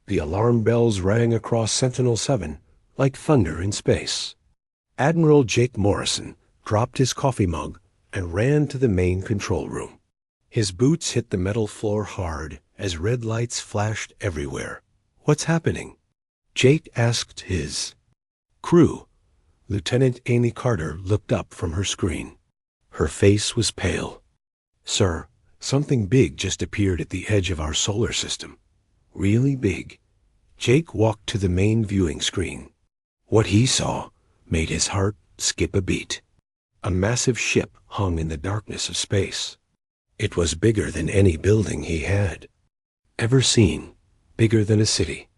The alarm bells rang across Sentinel-7 like thunder in space. Admiral Jake Morrison dropped his coffee mug and ran to the main control room. His boots hit the metal floor hard as red lights flashed everywhere. "What's happening?" Jake asked his crew. Lieutenant Amy Carter looked up from her screen. Her face was pale. "Sir, something big just appeared at the edge of our solar system. Really big." Jake walked to the main viewing screen. What he saw made his heart skip a beat. A massive ship hung in the darkness of space. It was bigger than any building he had ever seen, bigger than a city.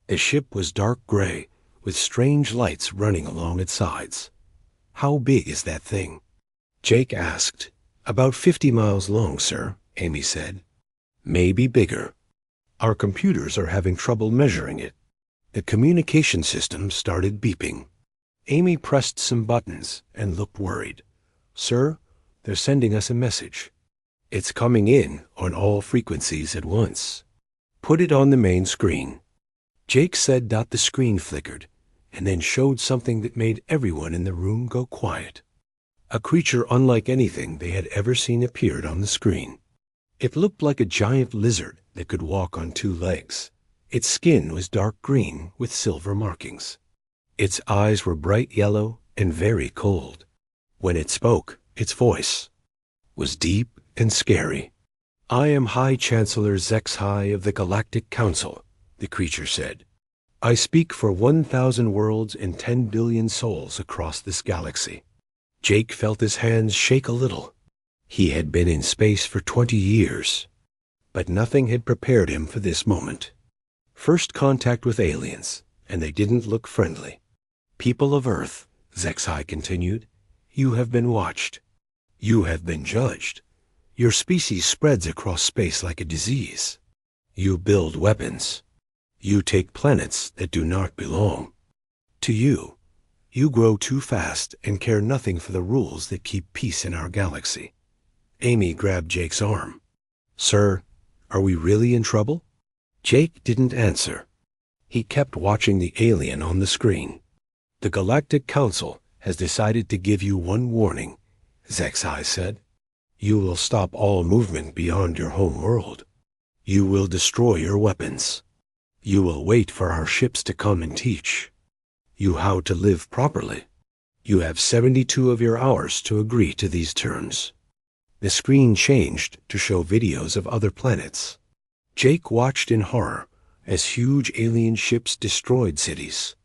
The ship was dark gray, with strange lights running along its sides. "How big is that thing?" Jake asked. "About 50 miles long, sir," Amy said. "Maybe bigger. Our computers are having trouble measuring it." The communication system started beeping. Amy pressed some buttons and looked worried. "Sir, they're sending us a message. It's coming in on all frequencies at once." "Put it on the main screen." Jake said. The screen flickered, and then showed something that made everyone in the room go quiet. A creature unlike anything they had ever seen appeared on the screen. It looked like a giant lizard that could walk on 2 legs. Its skin was dark green with silver markings. Its eyes were bright yellow and very cold. When it spoke, its voice was deep and scary. "I am High Chancellor Zexhai of the Galactic Council," the creature said. "I speak for 1,000 worlds and 10 billion souls across this galaxy." Jake felt his hands shake a little. He had been in space for 20 years, but nothing had prepared him for this moment. First contact with aliens, and they didn't look friendly. "People of Earth," Zexhai continued, "you have been watched. You have been judged. Your species spreads across space like a disease. You build weapons. You take planets that do not belong to you. You grow too fast and care nothing for the rules that keep peace in our galaxy." Amy grabbed Jake's arm. "Sir, are we really in trouble?" Jake didn't answer. He kept watching the alien on the screen. "The Galactic Council has decided to give you one warning," Zexhai said. "You will stop all movement beyond your home world. You will destroy your weapons. You will wait for our ships to come and teach you how to live properly. You have 72 of your hours to agree to these terms." The screen changed to show videos of other planets. Jake watched in horror as huge alien ships destroyed cities.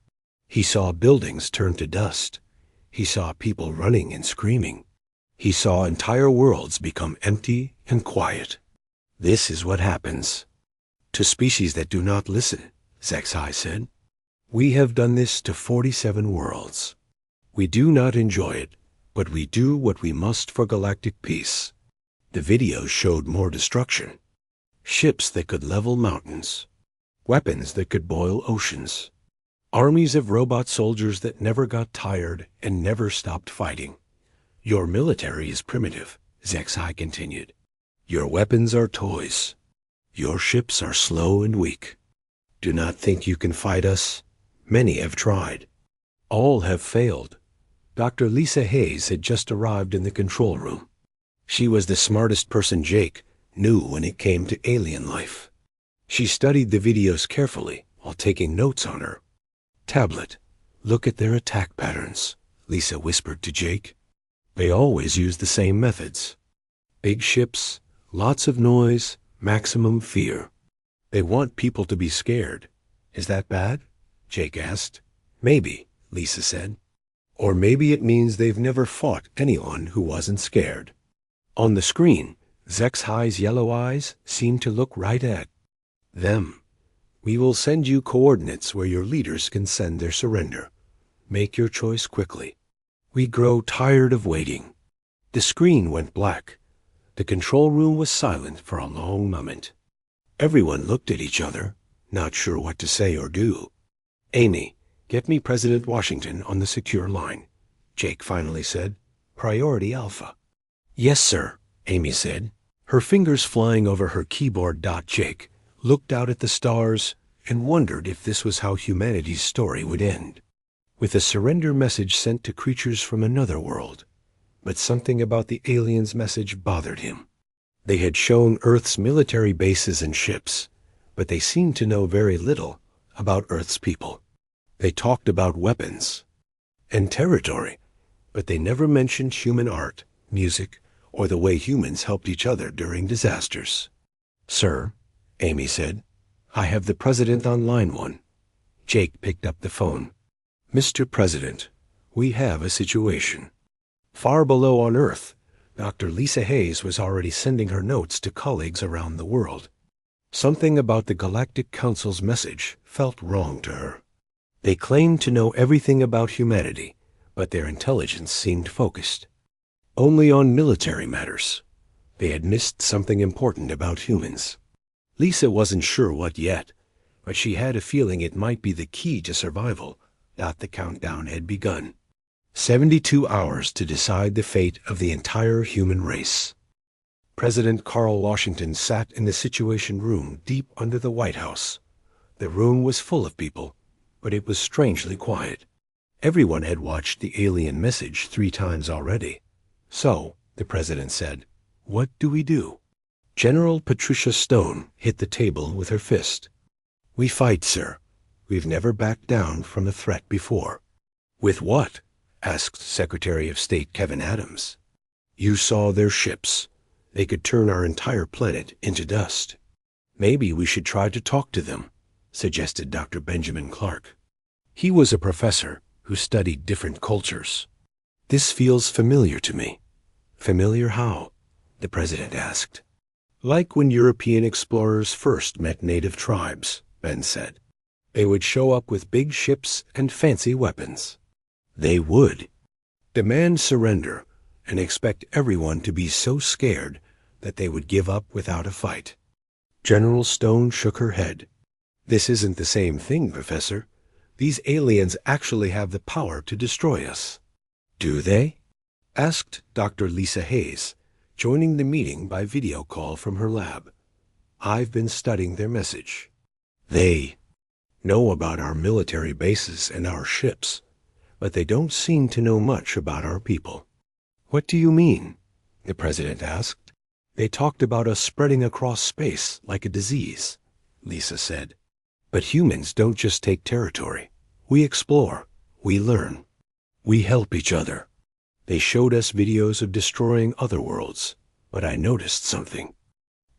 He saw buildings turn to dust. He saw people running and screaming. He saw entire worlds become empty and quiet. "This is what happens to species that do not listen," Zexhai said. "We have done this to 47 worlds. We do not enjoy it, but we do what we must for galactic peace." The videos showed more destruction. Ships that could level mountains. Weapons that could boil oceans. Armies of robot soldiers that never got tired and never stopped fighting. "Your military is primitive," Zexhai continued. "Your weapons are toys. Your ships are slow and weak. Do not think you can fight us. Many have tried. All have failed." Dr. Lisa Hayes had just arrived in the control room. She was the smartest person Jake knew when it came to alien life. She studied the videos carefully while taking notes on her tablet. "Look at their attack patterns," Lisa whispered to Jake. "They always use the same methods. Big ships, lots of noise, maximum fear. They want people to be scared. Is that bad?" Jake asked. "Maybe," Lisa said. "Or maybe it means they've never fought anyone who wasn't scared." On the screen, Zexhai's yellow eyes seemed to look right at them. "We will send you coordinates where your leaders can send their surrender. Make your choice quickly. We grow tired of waiting." The screen went black. The control room was silent for a long moment. Everyone looked at each other, not sure what to say or do. "Amy, get me President Washington on the secure line," Jake finally said. "Priority Alpha." "Yes, sir," Amy said, her fingers flying over her keyboard. Jake looked out at the stars, and wondered if this was how humanity's story would end, with a surrender message sent to creatures from another world. But something about the aliens' message bothered him. They had shown Earth's military bases and ships, but they seemed to know very little about Earth's people. They talked about weapons and territory, but they never mentioned human art, music, or the way humans helped each other during disasters. "Sir," Amy said, "I have the President on line 1. Jake picked up the phone. "Mr. President, we have a situation." Far below on Earth, Dr. Lisa Hayes was already sending her notes to colleagues around the world. Something about the Galactic Council's message felt wrong to her. They claimed to know everything about humanity, but their intelligence seemed focused only on military matters. They had missed something important about humans. Lisa wasn't sure what yet, but she had a feeling it might be the key to survival. The countdown had begun. 72 hours to decide the fate of the entire human race. President Carl Washington sat in the Situation Room deep under the White House. The room was full of people, but it was strangely quiet. Everyone had watched the alien message 3 times already. "So," the president said, "what do we do?" General Patricia Stone hit the table with her fist. "We fight, sir. We've never backed down from a threat before." "With what?" asked Secretary of State Kevin Adams. "You saw their ships. They could turn our entire planet into dust." "Maybe we should try to talk to them," suggested Dr. Benjamin Clark. He was a professor who studied different cultures. "This feels familiar to me." "Familiar how?" the president asked. "Like when European explorers first met native tribes," Ben said. "They would show up with big ships and fancy weapons." They would demand surrender and expect everyone to be so scared that they would give up without a fight. General Stone shook her head. "This isn't the same thing, Professor. These aliens actually have the power to destroy us." "Do they?" asked Dr. Lisa Hayes, joining the meeting by video call from her lab. "I've been studying their message. They know about our military bases and our ships, but they don't seem to know much about our people." "What do you mean?" the president asked. "They talked about us spreading across space like a disease," Lisa said. "But humans don't just take territory. We explore. We learn. We help each other. They showed us videos of destroying other worlds, but I noticed something.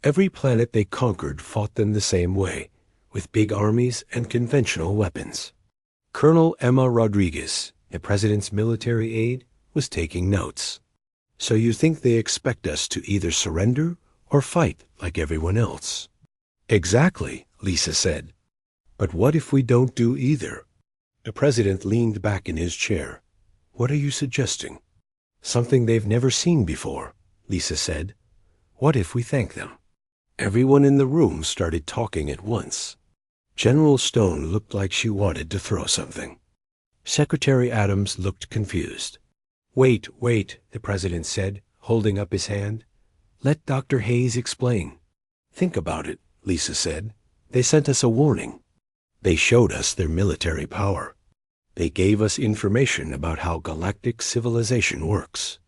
Every planet they conquered fought them the same way, with big armies and conventional weapons." Colonel Emma Rodriguez, the president's military aide, was taking notes. "So you think they expect us to either surrender or fight like everyone else?" "Exactly," Lisa said. "But what if we don't do either?" The president leaned back in his chair. "What are you suggesting?" "Something they've never seen before," Lisa said. "What if we thank them?" Everyone in the room started talking at once. General Stone looked like she wanted to throw something. Secretary Adams looked confused. Wait, the president said, holding up his hand. "Let Dr. Hayes explain." "Think about it," Lisa said. "They sent us a warning. They showed us their military power. They gave us information about how galactic civilization works.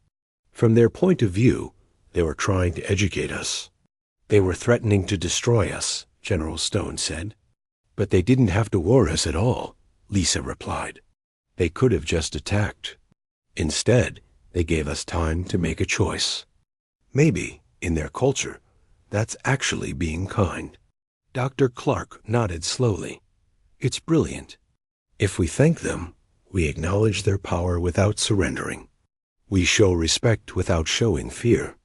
From their point of view, they were trying to educate us." "They were threatening to destroy us," General Stone said. "But they didn't have to warn us at all," Lisa replied. "They could have just attacked. Instead, they gave us time to make a choice. Maybe, in their culture, that's actually being kind." Dr. Clark nodded slowly. "It's brilliant. If we thank them, we acknowledge their power without surrendering. We show respect without showing fear.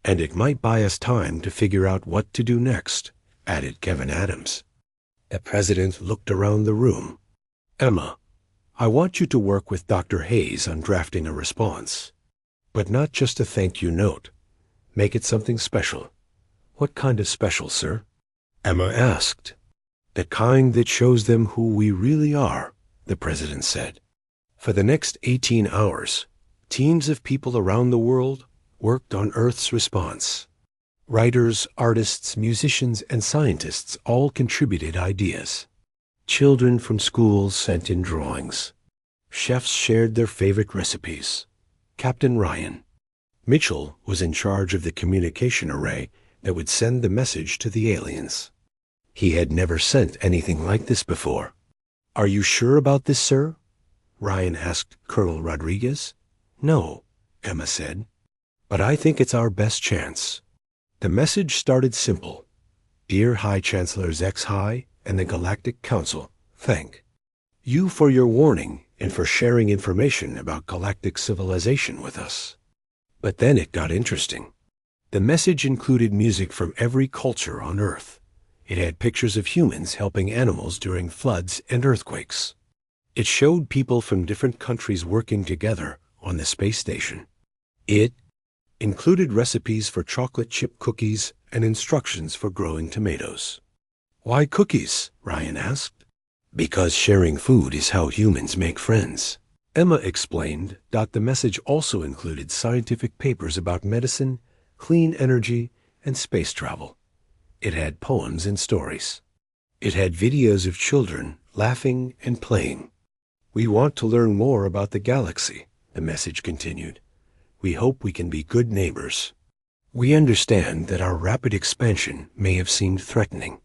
And it might buy us time to figure out what to do next," added Kevin Adams. The president looked around the room. "Emma, I want you to work with Dr. Hayes on drafting a response. But not just a thank you note. Make it something special." "What kind of special, sir?" Emma asked. "The kind that shows them who we really are," the president said. For the next 18 hours, teams of people around the world worked on Earth's response. Writers, artists, musicians, and scientists all contributed ideas. Children from schools sent in drawings. Chefs shared their favorite recipes. Captain Ryan. Mitchell was in charge of the communication array that would send the message to the aliens. He had never sent anything like this before. "Are you sure about this, sir?" Ryan asked Colonel Rodriguez. "No," Emma said. "But I think it's our best chance." The message started simple. "Dear High Chancellor Zex-High and the Galactic Council, thank you for your warning and for sharing information about galactic civilization with us." But then it got interesting. The message included music from every culture on Earth. It had pictures of humans helping animals during floods and earthquakes. It showed people from different countries working together on the space station. It included recipes for chocolate chip cookies and instructions for growing tomatoes. "Why cookies?" Ryan asked. "Because sharing food is how humans make friends." Emma explained that the message also included scientific papers about medicine, clean energy, and space travel. It had poems and stories. It had videos of children laughing and playing. "We want to learn more about the galaxy," the message continued. "We hope we can be good neighbors. We understand that our rapid expansion may have seemed threatening.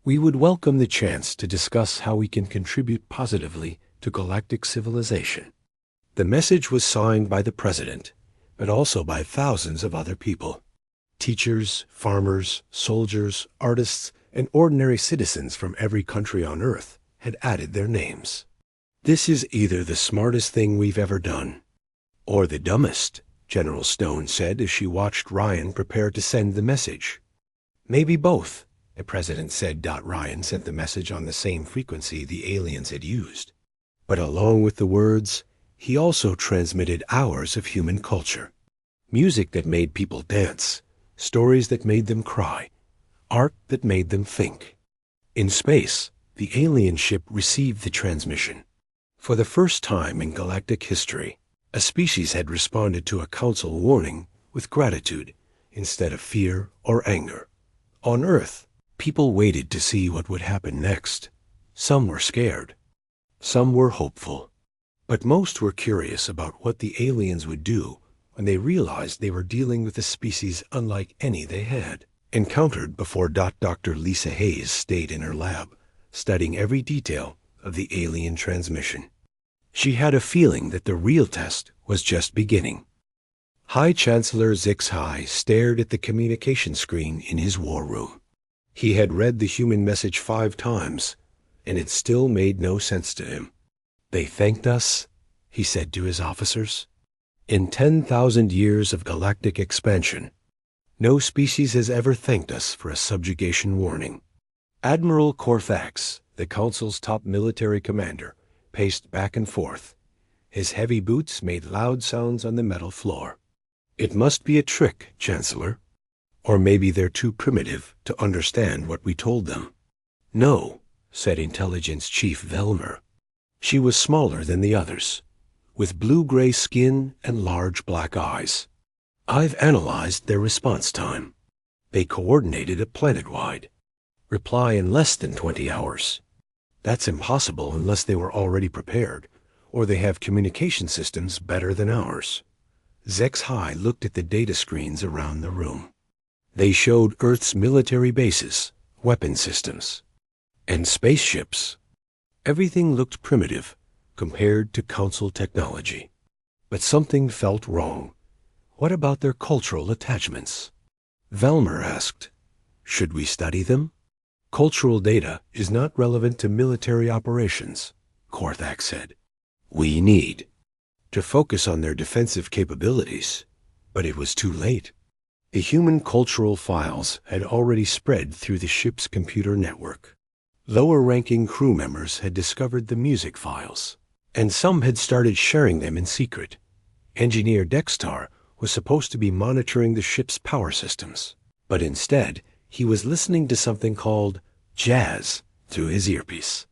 We would welcome the chance to discuss how we can contribute positively to galactic civilization." The message was signed by the president, but also by thousands of other people. Teachers, farmers, soldiers, artists, and ordinary citizens from every country on Earth had added their names. "This is either the smartest thing we've ever done, or the dumbest," General Stone said as she watched Ryan prepare to send the message. "Maybe both," the president said. Ryan sent the message on the same frequency the aliens had used. But along with the words, he also transmitted hours of human culture. Music that made people dance, stories that made them cry, art that made them think. In space, the alien ship received the transmission. For the first time in galactic history, a species had responded to a council warning with gratitude instead of fear or anger. On Earth, people waited to see what would happen next. Some were scared. Some were hopeful. But most were curious about what the aliens would do when they realized they were dealing with a species unlike any they had encountered before. Dr. Lisa Hayes stayed in her lab, studying every detail of the alien transmission. She had a feeling that the real test was just beginning. High Chancellor Zex-High stared at the communication screen in his war room. He had read the human message 5 times, and it still made no sense to him. "They thanked us," he said to his officers. "In 10,000 years of galactic expansion, no species has ever thanked us for a subjugation warning." Admiral Corthax, the Council's top military commander, paced back and forth. His heavy boots made loud sounds on the metal floor. "It must be a trick, Chancellor. Or maybe they're too primitive to understand what we told them." "No," said Intelligence Chief Velmer. She was smaller than the others, with blue-gray skin and large black eyes. "I've analyzed their response time. They coordinated a planet-wide reply in less than 20 hours. That's impossible unless they were already prepared, or they have communication systems better than ours." Zex-High looked at the data screens around the room. They showed Earth's military bases, weapon systems, and spaceships. Everything looked primitive compared to Council technology. But something felt wrong. What about their cultural attachments? Velmer asked, "Should we study them?" "Cultural data is not relevant to military operations," Corthax said. "We need to focus on their defensive capabilities." But it was too late. The human cultural files had already spread through the ship's computer network. Lower-ranking crew members had discovered the music files, and some had started sharing them in secret. Engineer Dextar was supposed to be monitoring the ship's power systems, but instead he was listening to something called jazz through his earpiece.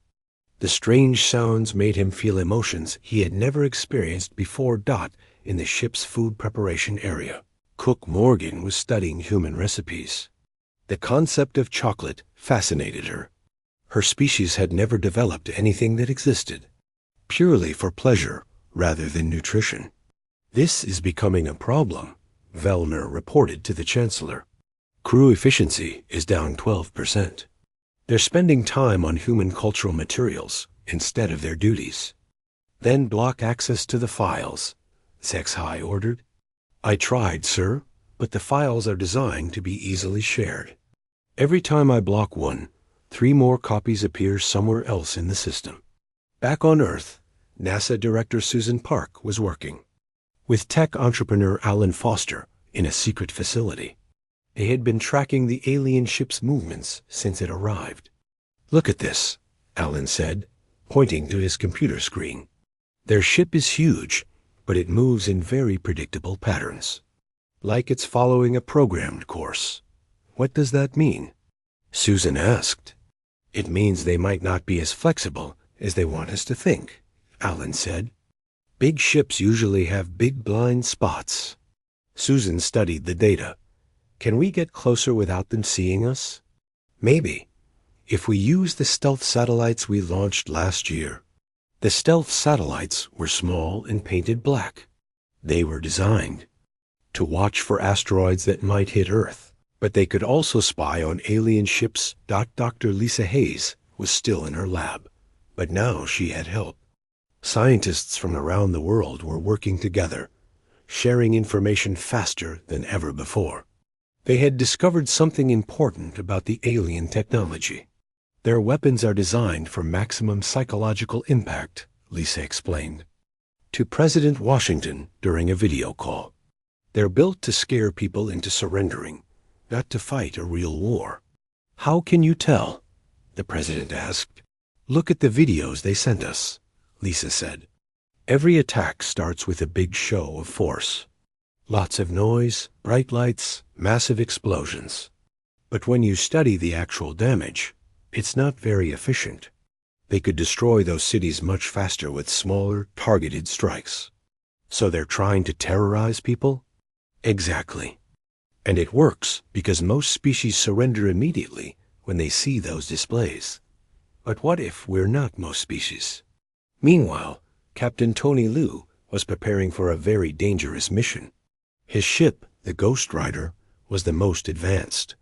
The strange sounds made him feel emotions he had never experienced before. In the ship's food preparation area, Cook Morgan was studying human recipes. The concept of chocolate fascinated her. Her species had never developed anything that existed, purely for pleasure rather than nutrition. This is becoming a problem, Vellner reported to the Chancellor. Crew efficiency is down 12%. They're spending time on human cultural materials instead of their duties. Then block access to the files, Zexhai ordered. I tried, sir, but the files are designed to be easily shared. Every time I block one, 3 more copies appear somewhere else in the system. Back on Earth, NASA Director Susan Park was working with tech entrepreneur Alan Foster in a secret facility. They had been tracking the alien ship's movements since it arrived. Look at this, Alan said, pointing to his computer screen. Their ship is huge, but it moves in very predictable patterns, like it's following a programmed course. What does that mean? Susan asked. It means they might not be as flexible as they want us to think, Alan said. Big ships usually have big blind spots. Susan studied the data. Can we get closer without them seeing us? Maybe, if we use the stealth satellites we launched last year. The stealth satellites were small and painted black. They were designed to watch for asteroids that might hit Earth, but they could also spy on alien ships. Dr. Lisa Hayes was still in her lab, but now she had help. Scientists from around the world were working together, sharing information faster than ever before. They had discovered something important about the alien technology. Their weapons are designed for maximum psychological impact, Lisa explained to President Washington during a video call. They're built to scare people into surrendering, not to fight a real war. How can you tell? The president asked. Look at the videos they sent us, Lisa said. Every attack starts with a big show of force. Lots of noise, bright lights, massive explosions. But when you study the actual damage, it's not very efficient. They could destroy those cities much faster with smaller, targeted strikes. So they're trying to terrorize people? Exactly. And it works because most species surrender immediately when they see those displays. But what if we're not most species? Meanwhile, Captain Tony Liu was preparing for a very dangerous mission. His ship, the Ghost Rider, was the most advanced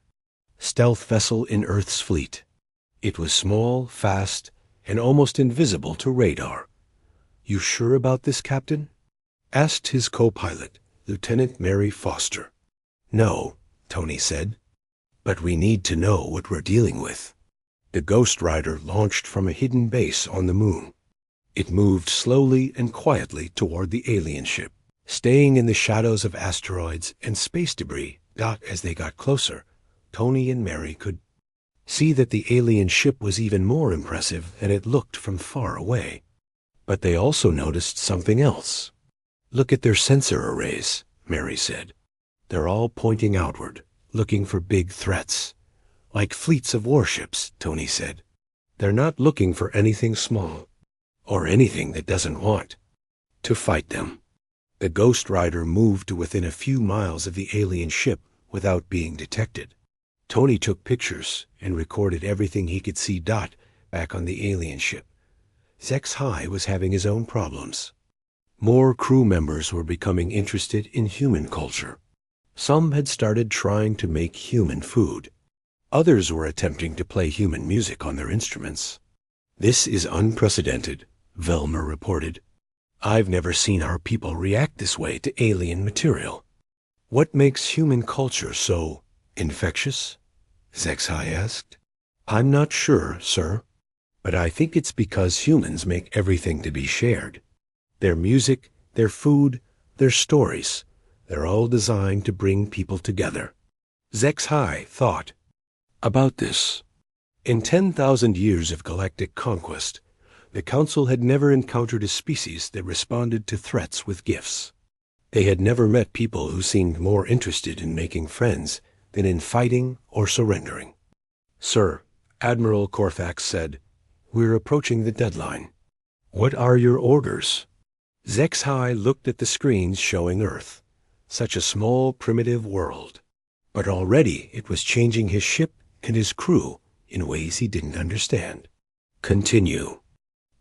stealth vessel in Earth's fleet. It was small, fast, and almost invisible to radar. You sure about this, Captain? Asked his co-pilot, Lieutenant Mary Foster. No, Tony said. But we need to know what we're dealing with. The Ghost Rider launched from a hidden base on the moon. It moved slowly and quietly toward the alien ship, staying in the shadows of asteroids and space debris. As they got closer, Tony and Mary could see that the alien ship was even more impressive than it looked from far away. But they also noticed something else. Look at their sensor arrays, Mary said. They're all pointing outward, looking for big threats. Like fleets of warships, Tony said. They're not looking for anything small, or anything that doesn't want to fight them. The Ghost Rider moved to within a few miles of the alien ship without being detected. Tony took pictures and recorded everything he could see. Back on the alien ship, Zexhai was having his own problems. More crew members were becoming interested in human culture. Some had started trying to make human food. Others were attempting to play human music on their instruments. This is unprecedented, Velmer reported. I've never seen our people react this way to alien material. What makes human culture so infectious? Zexhai asked. I'm not sure, sir, but I think it's because humans make everything to be shared. Their music, their food, their stories, they're all designed to bring people together. Zexhai thought about this. In 10,000 years of galactic conquest, the Council had never encountered a species that responded to threats with gifts. They had never met people who seemed more interested in making friends than in fighting or surrendering. Sir, Admiral Corfax said, we're approaching the deadline. What are your orders? Zexhai looked at the screens showing Earth, such a small, primitive world. But already it was changing his ship and his crew in ways he didn't understand. "Continue.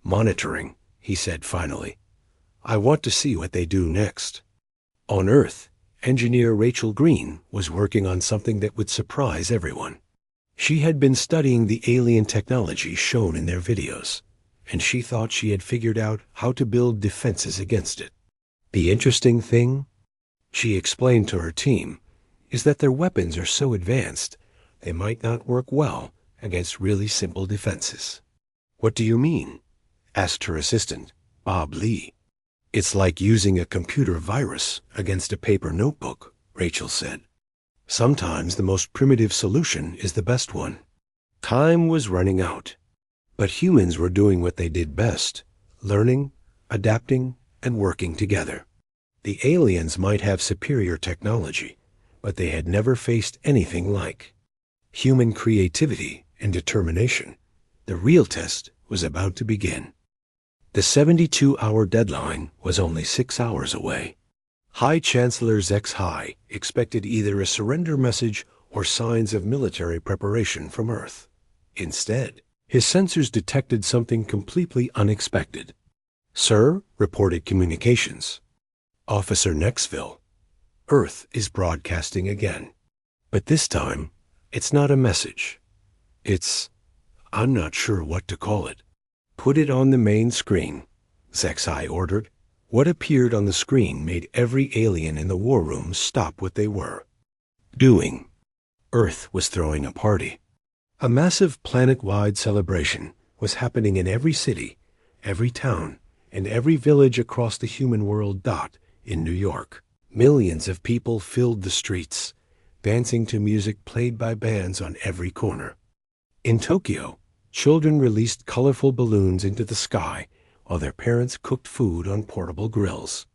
Monitoring," he said finally. "I want to see what they do next." On Earth, engineer Rachel Green was working on something that would surprise everyone. She had been studying the alien technology shown in their videos, and she thought she had figured out how to build defenses against it. "The interesting thing," she explained to her team, "is that their weapons are so advanced they might not work well against really simple defenses." "What do you mean?" asked her assistant, Bob Lee. "It's like using a computer virus against a paper notebook," Rachel said. "Sometimes the most primitive solution is the best one." Time was running out, but humans were doing what they did best: learning, adapting, and working together. The aliens might have superior technology, but they had never faced anything like human creativity and determination. The real test was about to begin. The 72-hour deadline was only 6 hours away. High Chancellor Zex High expected either a surrender message or signs of military preparation from Earth. Instead, his sensors detected something completely unexpected. "Sir," reported communications. "Officer Nexville, Earth is broadcasting again. But this time, it's not a message. I'm not sure what to call it." "Put it on the main screen," Zex High ordered. What appeared on the screen made every alien in the war room stop what they were doing. Earth was throwing a party. A massive planet-wide celebration was happening in every city, every town, and every village across the human world. In New York, millions of people filled the streets, dancing to music played by bands on every corner. In Tokyo, children released colorful balloons into the sky while their parents cooked food on portable grills.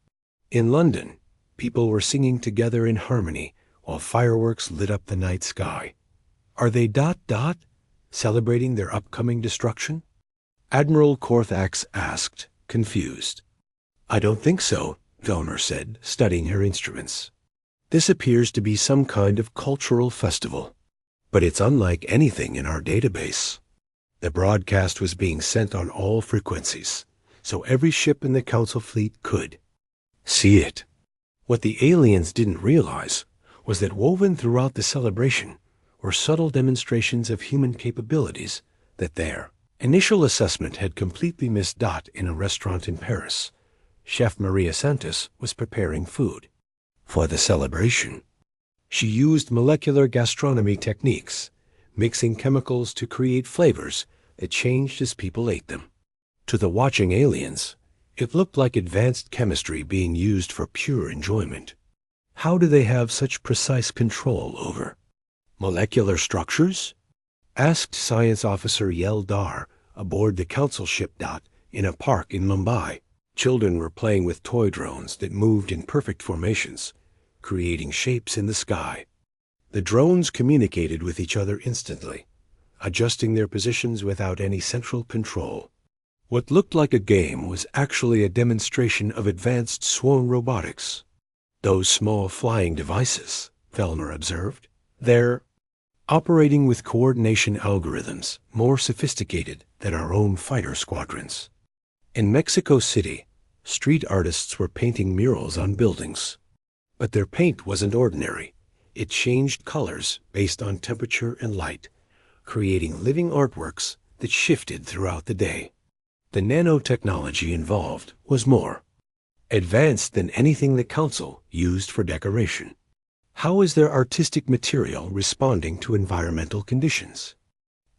In London, people were singing together in harmony while fireworks lit up the night sky. Are they ... celebrating their upcoming destruction? Admiral Korthax asked, confused. "I don't think so," Velmer said, studying her instruments. "This appears to be some kind of cultural festival, but it's unlike anything in our database." The broadcast was being sent on all frequencies, so every ship in the Council fleet could see it. What the aliens didn't realize was that woven throughout the celebration were subtle demonstrations of human capabilities that their initial assessment had completely missed. In a restaurant in Paris, Chef Maria Santos was preparing food. For the celebration, she used molecular gastronomy techniques, mixing chemicals to create flavors that changed as people ate them. To the watching aliens, it looked like advanced chemistry being used for pure enjoyment. How do they have such precise control over molecular structures? Asked Science Officer Yel Dar aboard the Council ship. In a park in Mumbai, children were playing with toy drones that moved in perfect formations, creating shapes in the sky. The drones communicated with each other instantly, adjusting their positions without any central control. What looked like a game was actually a demonstration of advanced swarm robotics. "Those small flying devices," Velmer observed, "they're operating with coordination algorithms more sophisticated than our own fighter squadrons." In Mexico City, street artists were painting murals on buildings. But their paint wasn't ordinary. It changed colors based on temperature and light, creating living artworks that shifted throughout the day. The nanotechnology involved was more advanced than anything the Council used for decoration. How is their artistic material responding to environmental conditions?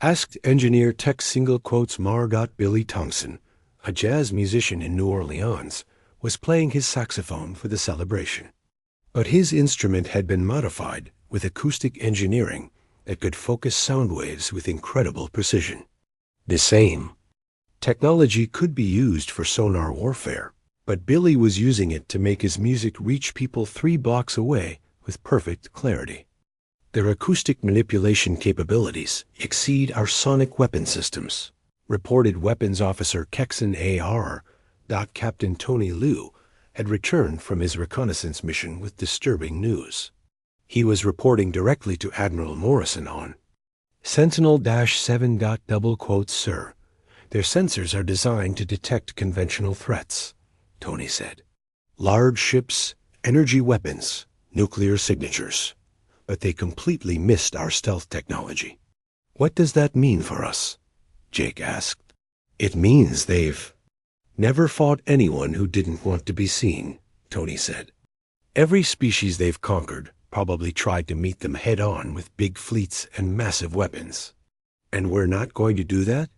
Asked engineer tech Margot Billy Thompson, a jazz musician in New Orleans, was playing his saxophone for the celebration. But his instrument had been modified with acoustic engineering that could focus sound waves with incredible precision. The same technology could be used for sonar warfare, but Billy was using it to make his music reach people 3 blocks away with perfect clarity. Their acoustic manipulation capabilities exceed our sonic weapon systems, reported Weapons Officer Kexan A.R. Captain Tony Liu had returned from his reconnaissance mission with disturbing news. He was reporting directly to Admiral Morrison on Sentinel-7. Double quotes, sir. Their sensors are designed to detect conventional threats, Tony said. Large ships, energy weapons, nuclear signatures. But they completely missed our stealth technology. What does that mean for us? Jake asked. It means they've never fought anyone who didn't want to be seen, Tony said. Every species they've conquered probably tried to meet them head-on with big fleets and massive weapons. And we're not going to do that?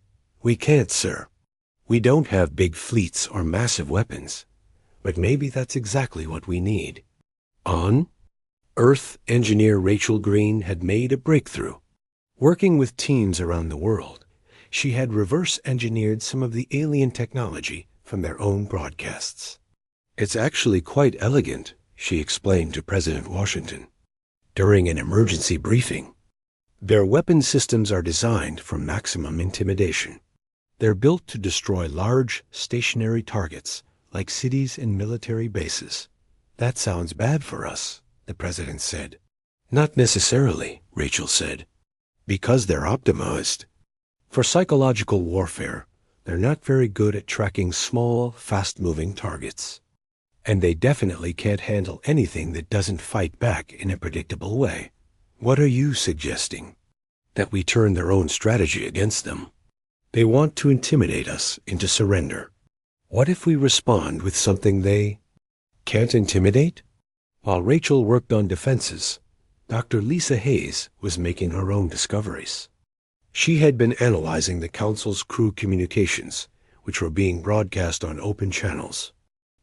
We can't, sir. We don't have big fleets or massive weapons. But maybe that's exactly what we need. On Earth, engineer Rachel Green had made a breakthrough. Working with teams around the world, she had reverse-engineered some of the alien technology from their own broadcasts. It's actually quite elegant, she explained to President Washington. During an emergency briefing, their weapon systems are designed for maximum intimidation. They're built to destroy large, stationary targets, like cities and military bases. That sounds bad for us, the president said. Not necessarily, Rachel said, because they're optimized. For psychological warfare, they're not very good at tracking small, fast-moving targets. And they definitely can't handle anything that doesn't fight back in a predictable way. What are you suggesting? That we turn their own strategy against them? They want to intimidate us into surrender. What if we respond with something they can't intimidate? While Rachel worked on defenses, Dr. Lisa Hayes was making her own discoveries. She had been analyzing the Council's crew communications, which were being broadcast on open channels.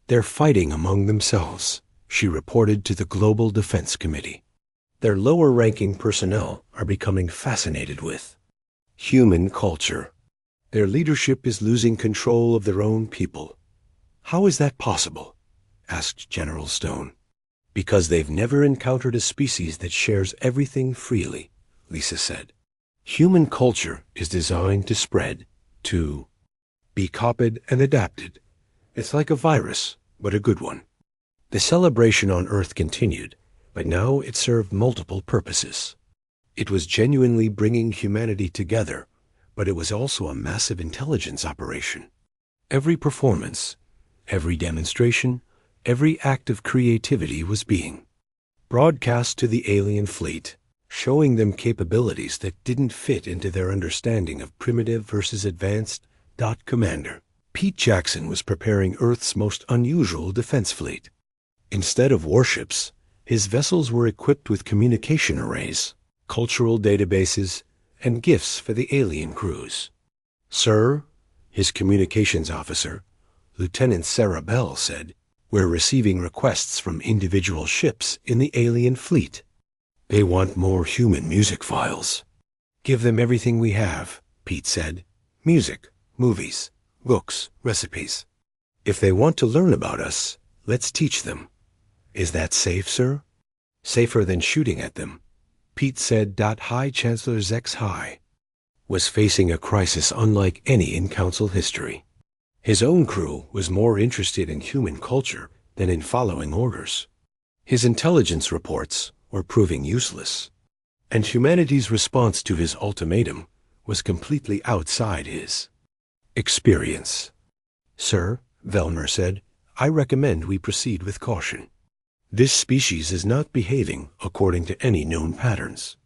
They're fighting among themselves, she reported to the Global Defense Committee. Their lower-ranking personnel are becoming fascinated with human culture. Their leadership is losing control of their own people. How is that possible? Asked General Stone. Because they've never encountered a species that shares everything freely, Lisa said. Human culture is designed to spread, to be copied and adapted. It's like a virus, but a good one. The celebration on Earth continued, but now it served multiple purposes. It was genuinely bringing humanity together, but it was also a massive intelligence operation. Every performance, every demonstration, every act of creativity was being broadcast to the alien fleet, showing them capabilities that didn't fit into their understanding of primitive versus advanced. Commander Pete Jackson was preparing Earth's most unusual defense fleet. Instead of warships, his vessels were equipped with communication arrays, cultural databases, and gifts for the alien crews. Sir, his communications officer, Lieutenant Sarah Bell, said, we're receiving requests from individual ships in the alien fleet. They want more human music files. Give them everything we have, Pete said. Music, movies, books, recipes. If they want to learn about us, let's teach them. Is that safe, sir? Safer than shooting at them, Pete said. High Chancellor HFY was facing a crisis unlike any in Council history. His own crew was more interested in human culture than in following orders. His intelligence reports were proving useless, and humanity's response to his ultimatum was completely outside his experience. Sir, Velmer said, I recommend we proceed with caution. This species is not behaving according to any known patterns.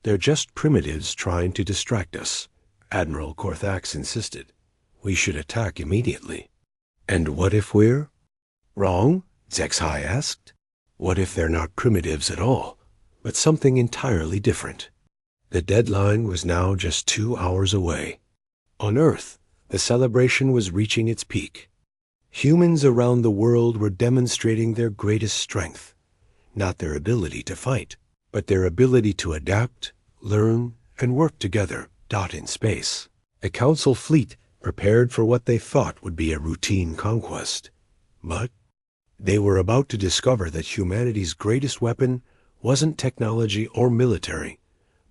They're just primitives trying to distract us, Admiral Korthax insisted. We should attack immediately. And what if we're wrong? HFY asked. What if they're not primitives at all, but something entirely different? The deadline was now just 2 hours away. On Earth, the celebration was reaching its peak. Humans around the world were demonstrating their greatest strength, not their ability to fight, but their ability to adapt, learn, and work together. In space, a Council fleet prepared for what they thought would be a routine conquest. But they were about to discover that humanity's greatest weapon wasn't technology or military.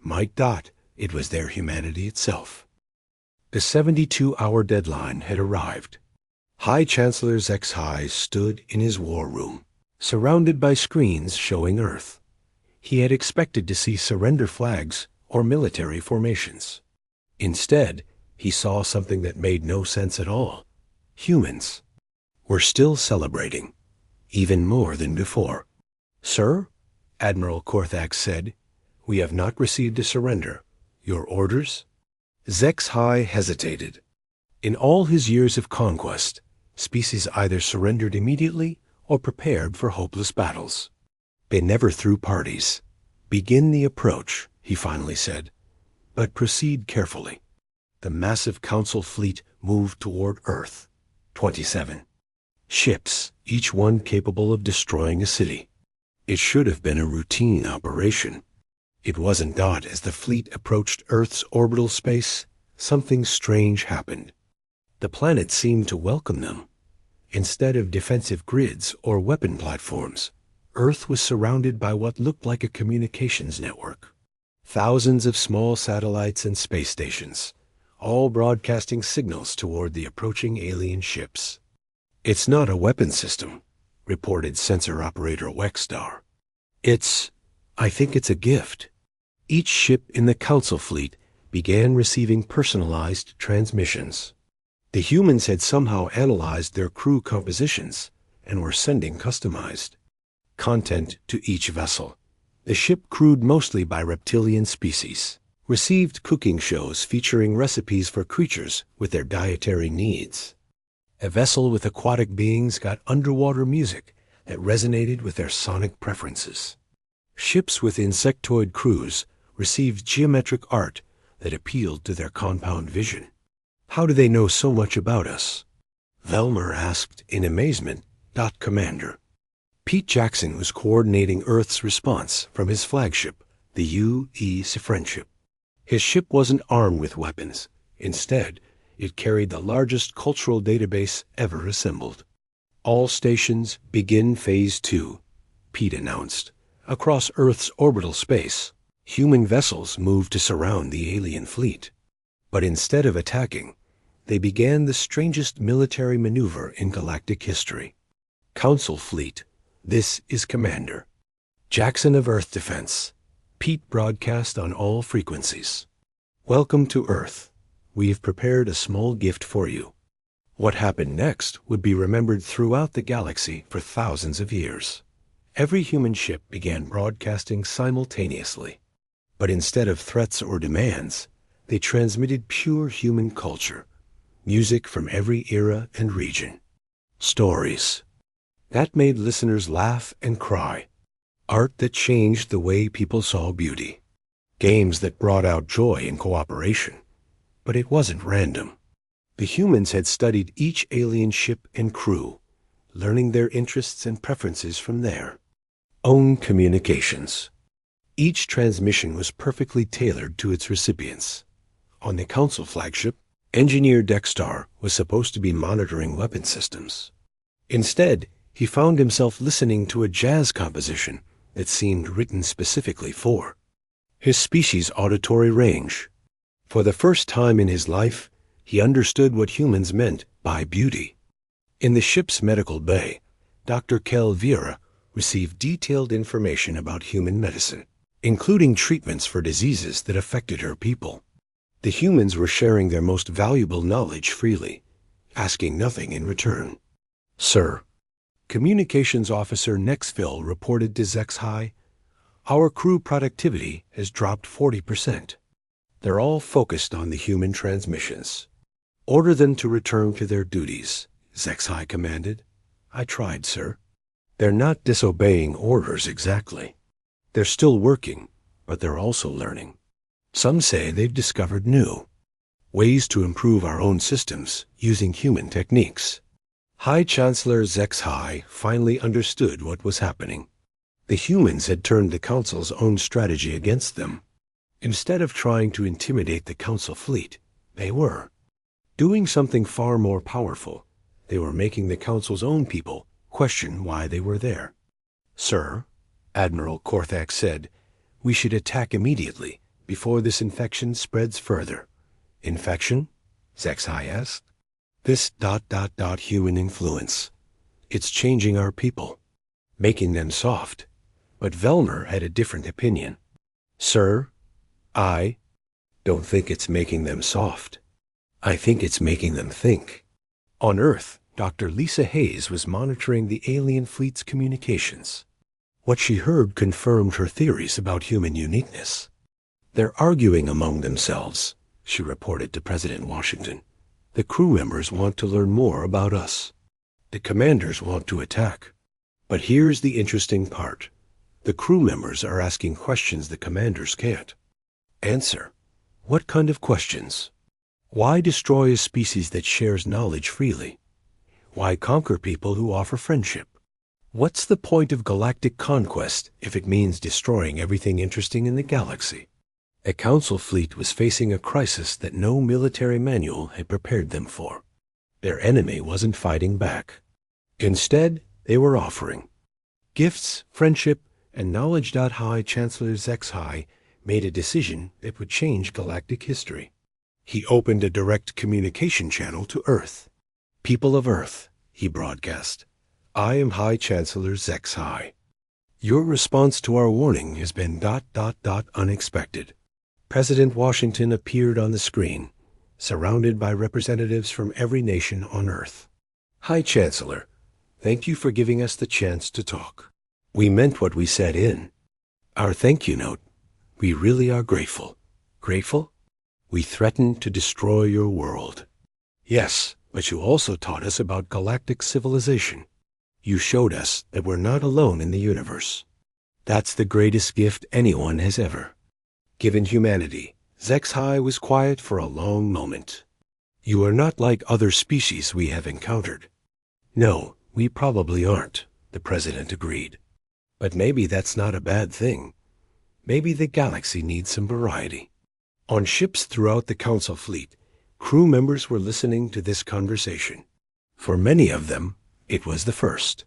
It was their humanity itself. The 72-hour deadline had arrived. High Chancellor HFY stood in his war room, surrounded by screens showing Earth. He had expected to see surrender flags or military formations. Instead, he saw something that made no sense at all. Humans were still celebrating, even more than before. "Sir," Admiral Korthax said, "we have not received a surrender. Your orders?" Zexhai hesitated. In all his years of conquest, species either surrendered immediately or prepared for hopeless battles. They never threw parties. "Begin the approach," he finally said, "but proceed carefully." The massive Council fleet moved toward Earth. 27 ships, each one capable of destroying a city. It should have been a routine operation. It wasn't. As the fleet approached Earth's orbital space, something strange happened. The planet seemed to welcome them. Instead of defensive grids or weapon platforms, Earth was surrounded by what looked like a communications network. Thousands of small satellites and space stations, all broadcasting signals toward the approaching alien ships. "It's not a weapon system," reported sensor operator Wexstar. I think it's a gift." Each ship in the Council fleet began receiving personalized transmissions. The humans had somehow analyzed their crew compositions and were sending customized content to each vessel. The ship, crewed mostly by reptilian species, received cooking shows featuring recipes for creatures with their dietary needs. A vessel with aquatic beings got underwater music that resonated with their sonic preferences. Ships with insectoid crews received geometric art that appealed to their compound vision. "How do they know so much about us?" Velmer asked in amazement. Commander. Pete Jackson was coordinating Earth's response from his flagship, the U.E.S. Friendship. His ship wasn't armed with weapons. Instead, it carried the largest cultural database ever assembled. "All stations begin Phase 2, Pete announced. Across Earth's orbital space, human vessels moved to surround the alien fleet. But instead of attacking, they began the strangest military maneuver in galactic history. Council fleet, this is Commander Jackson of Earth Defense." Pete broadcast on all frequencies. "Welcome to Earth. We've prepared a small gift for you." What happened next would be remembered throughout the galaxy for thousands of years. Every human ship began broadcasting simultaneously. But instead of threats or demands, they transmitted pure human culture, music from every era and region. Stories that made listeners laugh and cry. Art that changed the way people saw beauty. Games that brought out joy and cooperation. But it wasn't random. The humans had studied each alien ship and crew, learning their interests and preferences from their own communications. Each transmission was perfectly tailored to its recipients. On the Council flagship, Engineer Dextar was supposed to be monitoring weapon systems. Instead, he found himself listening to a jazz composition that seemed written specifically for his species' auditory range. For the first time in his life, he understood what humans meant by beauty. In the ship's medical bay, Dr. Kel Vieira received detailed information about human medicine, including treatments for diseases that affected her people. The humans were sharing their most valuable knowledge freely, asking nothing in return. "Sir," Communications Officer Nexville reported to Zexhai, "our crew productivity has dropped 40%. They're all focused on the human transmissions." "Order them to return to their duties," Zexhai commanded. "I tried, sir." "They're not disobeying orders exactly. They're still working, but they're also learning. Some say they've discovered new ways to improve our own systems using human techniques." High Chancellor Zexhai finally understood what was happening. The humans had turned the Council's own strategy against them. Instead of trying to intimidate the Council fleet, they were doing something far more powerful. They were making the Council's own people question why they were there. "Sir," Admiral Korthax said, "we should attack immediately before this infection spreads further." "Infection?" Zexhai asked. "This human influence. It's changing our people, making them soft." But Velmer had a different opinion. "Sir, I don't think it's making them soft. I think it's making them think. On Earth, Dr. Lisa Hayes was monitoring the alien fleet's communications. What she heard confirmed her theories about human uniqueness. They're arguing among themselves, she reported to President Washington. The crew members want to learn more about us. The commanders want to attack. But here's the interesting part. The crew members are asking questions the commanders can't answer. What kind of questions? Why destroy a species that shares knowledge freely? Why conquer people who offer friendship? What's the point of galactic conquest if it means destroying everything interesting in the galaxy? A council fleet was facing a crisis that no military manual had prepared them for. Their enemy wasn't fighting back. Instead, they were offering gifts, friendship, and knowledge. High Chancellor ZXHI made a decision that would change galactic history. He opened a direct communication channel to Earth. People of Earth, he broadcast, I am High Chancellor ZXHI. Your response to our warning has been ... unexpected. President Washington appeared on the screen, surrounded by representatives from every nation on Earth. High Chancellor, thank you for giving us the chance to talk. We meant what we said in our thank you note. We really are grateful. Grateful? We threatened to destroy your world. Yes, but you also taught us about galactic civilization. You showed us that we're not alone in the universe. That's the greatest gift anyone has ever given humanity. ZXHI was quiet for a long moment. You are not like other species we have encountered. No, we probably aren't, the president agreed. But maybe that's not a bad thing. Maybe the galaxy needs some variety. On ships throughout the Council fleet, crew members were listening to this conversation. For many of them, it was the first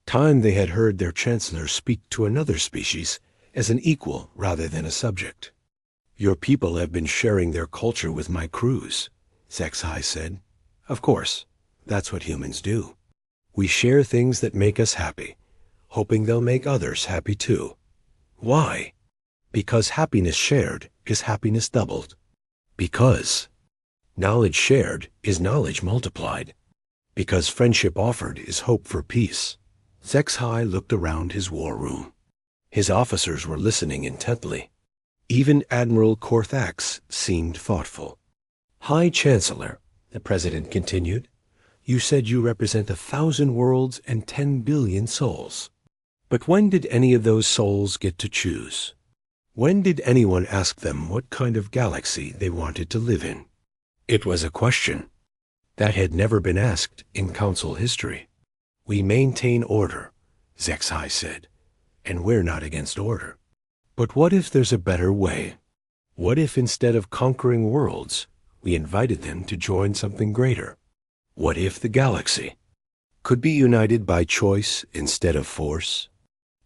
time they had heard their chancellor speak to another species as an equal rather than a subject. Your people have been sharing their culture with my crews, ZXHI said. Of course, that's what humans do. We share things that make us happy, hoping they'll make others happy too. Why? Because happiness shared is happiness doubled. Because knowledge shared is knowledge multiplied. Because friendship offered is hope for peace. ZXHI looked around his war room. His officers were listening intently. Even Admiral Korthax seemed thoughtful. High Chancellor, the president continued, you said you represent 1,000 worlds and 10 billion souls. But when did any of those souls get to choose? When did anyone ask them what kind of galaxy they wanted to live in? It was a question that had never been asked in Council history. We maintain order, ZXHI said, and we're not against order. But what if there's a better way? What if instead of conquering worlds, we invited them to join something greater? What if the galaxy could be united by choice instead of force?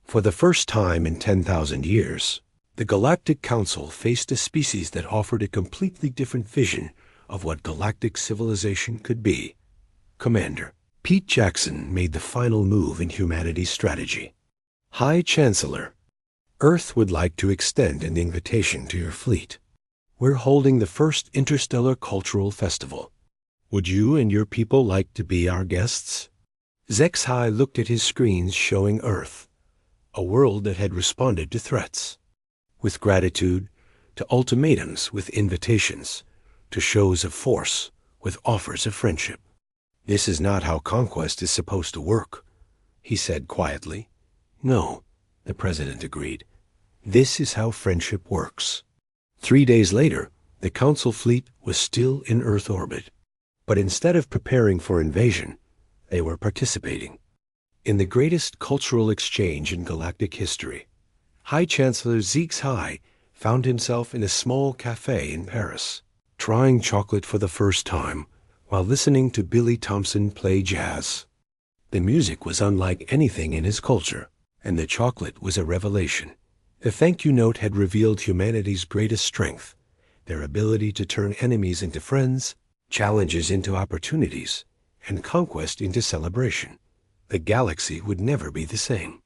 For the first time in 10,000 years, the Galactic Council faced a species that offered a completely different vision of what galactic civilization could be. Commander Pete Jackson made the final move in humanity's strategy. High Chancellor, Earth would like to extend an invitation to your fleet. We're holding the first interstellar cultural festival. Would you and your people like to be our guests? ZXHI looked at his screens showing Earth, a world that had responded to threats with gratitude, to ultimatums with invitations, to shows of force with offers of friendship. This is not how conquest is supposed to work, he said quietly. No, the president agreed. This is how friendship works. 3 days later, the Council fleet was still in Earth orbit. But instead of preparing for invasion, they were participating in the greatest cultural exchange in galactic history. High Chancellor ZXHI found himself in a small cafe in Paris, trying chocolate for the first time while listening to Billy Thompson play jazz. The music was unlike anything in his culture, and the chocolate was a revelation. The thank you note had revealed humanity's greatest strength, their ability to turn enemies into friends, challenges into opportunities, and conquest into celebration. The galaxy would never be the same.